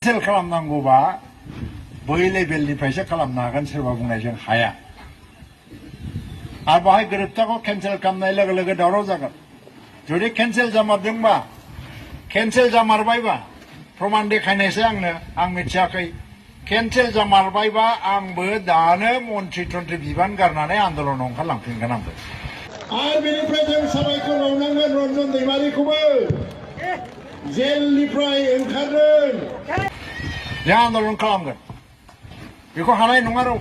cancel खालामनांगौबा बै लेभेलनिफ्रायसो खालामनो हागोन सोरबा बुंनायजों हाया आरो बाहाय गोरोबथाखौ कैंसेल खालामनाय लोगो लोगो दावराव जागोन जुदि कैंसेल जामारदोंबा कैंसेल जामारबायबा प्रमाण देखायनायसै आं मिथियाखै कैंसेल जामारबायबा आंबो दानो मन्त्रि तन्त्रि बिबान गारनानै आन्दलनाव ओंखारलांफिनगोन आंबो आरो बेनिफ्राय जों साबायखर बावनांगोन रन्जन दैमारिखौबो जेलनिफ्राय ओंखारदों जों आन्दलन खालामगोन बेखौ हानाय नङा र'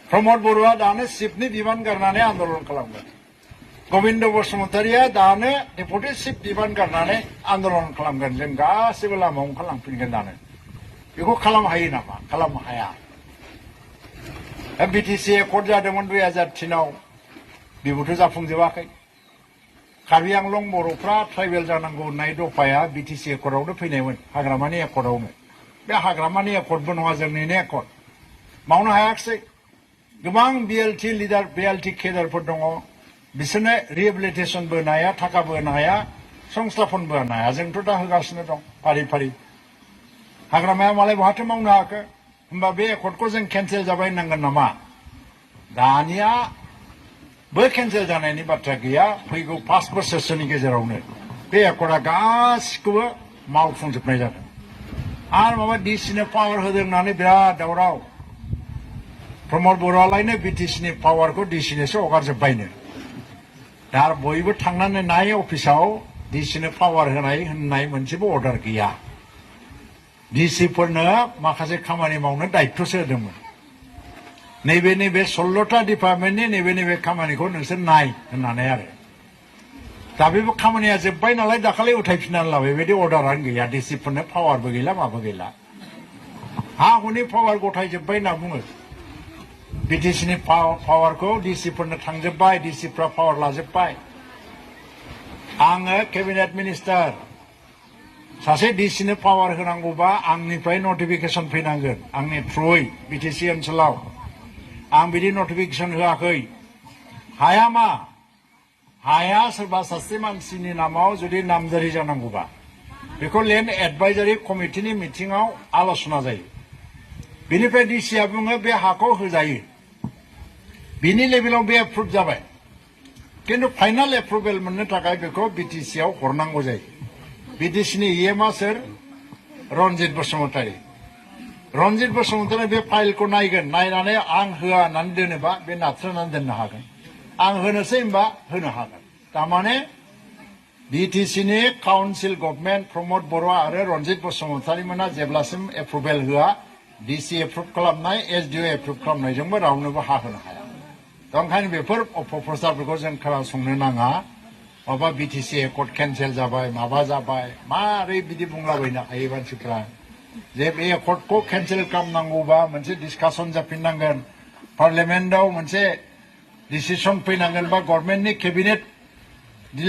प्रमद बर'आ दानो चिफनि बिबान गारनानै आन्दलन खालामगोन गबिन्द बसुमतारिया दानो डेपुटि चिफ बिबान गारनानै आन्दलन खालामगोन जों गासैबो लामायाव ओंखारलांफिनगोन दानो बेखौ खालामनो हायो नामा खालामनो हाया बिटिसि एकर्ड जादोंमोन 2003आव बेबोथ' जाफुंजोबाखै कार्बि आंलं बर'फ्रा ट्राइबेल जानांगौ होननाय दफाया बिटिसि एकर्डआवनो फैनायमोन हाग्रामानि एकर्डआवनो बे हाग्रामानि एकर्डबो नङा जोंनिनो एकर्ड मावनो हायाखिसै गोबां बिएलटि लिडार बिएलटि केडारफोर दङ बिसोरनो रिहेबिलिटेसनबो होनो हाया थाखाबो होनो हाया संस्थापनबो होनो हाया जोंथ' दा होगासिनो दं फारि फारि हाग्रामाया मालाय बहाथो मावनो हाखो होमबा बे एकर्डखौ जों केन्सेल जाबाय होननांगोन नामा दानिया बो केन्सेल जानायनि बाथ्रा गैया फैगौ 5 बोसोरसोनि गेजेरावनो बे एकर्डआ गासिखौबो मावफुंजोबनाय जादों आरो माबा डिसिनो पावार होदों होननानै बिराद दावराव प्रमद बर'आलायनो बिटिसिनि पावारखौ डिसिनोसो हगारजोब्बायनो दा बयबो थांनानै नाय अफिसाव डिसिनो पावार होननाय मोनसेबो अर्डार गैया डिसिफोरनो माखासे खामानि मावनो दायित्वसो होदोंमोन नैबे 16टा डिपार्टमेन्टनि नैबे खामानिखौ नोंसोर नाय होननानै आरो दा बेबो खामानिया जोब्बाय नालाय दाखालि उथायफिननानै लाबाय बेबायदि अर्डारानो गैया डिसिफोरनो पावारबो गैला माबो गैला हा हुनि पावार गथायजोब्बाय होनना बुङो बिटिसिनि पावारखौ डिसिफोरनो थांजोब्बाय डिसिफ्रा पावार लाजोब्बाय आङो केबिनेट मिनिस्टार सासे डिसिनो पावार होनांगौबा आंनिफ्राय नटिफिकेसन फैनांगोन आंनि थ्रुयै बिटिसि ओनसोलाव आं बिदि नटिफिकेसन होआखै हाया मा हाया सोरबा सासे मानसिनि नामाव जुदि नामजारि जानांगौबा बेखौ लेन्ड एडभाइजारि कमिटिनि मिटिङाव आलोचना जायो बेनिफ्राय डिसिआ बुङो बे हाखौ होजायो बिनि लेभेलाव बे एप्रुभ जाबाय किन्तु फाइनाल एप्रुभेल मोननो थाखाय बेखौ बिटिसिआव हरनांगौ जायो बिटिसिनि इएमआ सोर रन्जित बसुमतारी बे फाइलखौ नायगोन नायनानै आं होआ होननानै दोनोबा बे नाथ्रोनानै दोननो हागोन आं होनोसै होनबा होनो हागोन थारमाने बिटिसिनि काउन्सिल गभर्नमेन्ट प्रमद बर' आरो रन्जित बसुमतारी मोना जेब्लासिम एप्रुभेल होआ डिसि एप्रुभ खालामनाय एसडिअ एप्रुभ खालामनायजोंबो रावनोबो हा होनो हाया दा ओंखायनो बेफोर अपप्रचारफोरखौ जों खोनासंनो नाङा माबा बिटिसि एकर्ड केन्सेल जाबाय माबा जाबाय मारै बिदि बुंलाबायनो हायो मानसिफ्रा जे बे एकर्डखौ केन्सेल खालामनांगौबा मोनसे डिसकासन जाफिननांगोन पार्लियामेन्टआव मोनसे डिसिसन फैनांगोन बा गभर्नमेन्टनि केबिनेट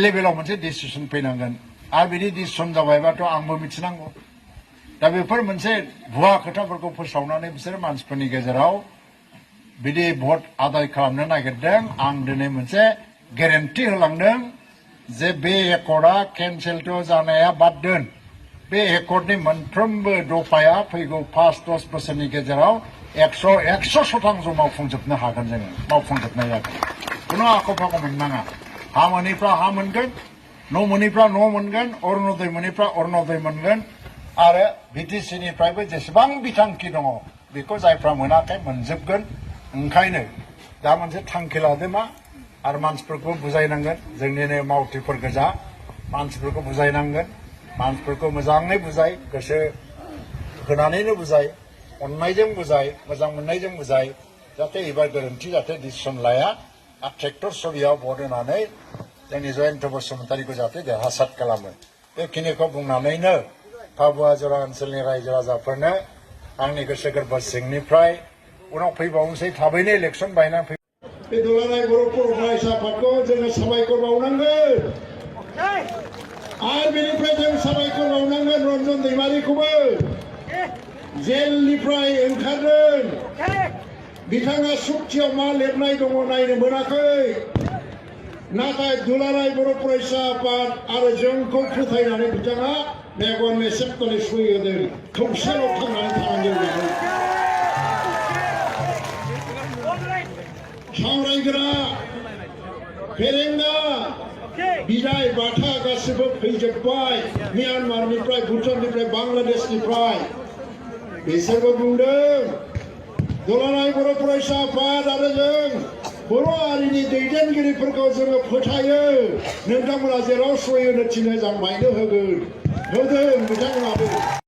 लेभेलाव मोनसे डिसिसन फैनांगोन आरो बिदि डिसिसन जाबायबाथ' आंबो मिथिनांगौ दा बेफोर मोनसे भुवा खोथाफोरखौ फोसावनानै बिसोर मानसिफोरनि गेजेराव बिदि भट आदाय खालामनो नागिरदों आं दिनै मोनसे गेरेन्टि होलांदों जे बे एकर्डआ केन्सेलथ' जानाया बाद दोन बे एकर्डनि मोनफ्रोमबो दफाया फैगौ 5-10 बोसोरनि गेजेराव 100% मावफुंजोबनो हागोन जोङो मावफुंजोबनाय जागोन खुनु आख' फाख' मोननाङा हा मोनैफ्रा हा मोनगोन न' मोनैफ्रा न' मोनगोन अरुण'दय मोनैफ्रा अरुण'दय मोनगोन आरो बिटिसिनिफ्रायबो जेसेबां बिथांखि दङ बेखौ जायफ्रा मोनाखै मोनजोबगोन ओंखायनो दा मोनसे थांखि लादो मा आरो मानसिफोरखौ बुजायनांगोन जोंनिनो मावथिफोर गोजा मानसिफोरखौ बुजायनांगोन मानसिफोरखौ मोजाङै बुजाय गोसो होनानैनो बुजाय अननायजों बुजाय मोजां मोननायजों बुजाय जाहाथे एबार गोरोन्थि जाहाथे डिसिसन लाया आरो ट्रेक्टर सबियाव भट होनानै जोंनि जयन्त बसुमतारीखौ जाहाथे देरहासार खालामो बेखिनिखौ बुंनानैनो पाबुआ जरा ओनसोलनि रायजो राजाफोरनो आंनि गोसो गोरबो सिंनिफ्राय उनाव फैबावनोसै थाबैनो इलेक्सन बायनानै फै बे दुलाराय बर' फरायसा आफादखौ जोङो साबायखर बावनांगोन आरो बेनिफ्राय जों साबायखर बावनांगोन रन्जन दैमारिखौबो जेलनिफ्राय ओंखारदों बिथाङा सुक्तियाव मा लिरनाय दङ नायनो मोनाखै नाथाय दुलाराय बर' फरायसा आफाद आरो जोंखौ फोथायनानै बिथाङा मेगन मेसेब तले सुयोदों खौसेल' थांनानै थानांगौ बेखौ सावरायग्रा फेरेंगा बिदाय बाथा गासिबो फैजोब्बाय म्यानमारनिफ्राय भुटाननिफ्राय बांलादेशनिफ्राय बिसोरबो बुंदों दुलाराय बर' फरायसा आफाद आरो जों बर' हारिनि दैदेनगिरिफोरखौ जोङो फोथायो नोंथांमोना जेराव सय होनो थिनो जों बायनो होगोन होदों बिथांमोनाबो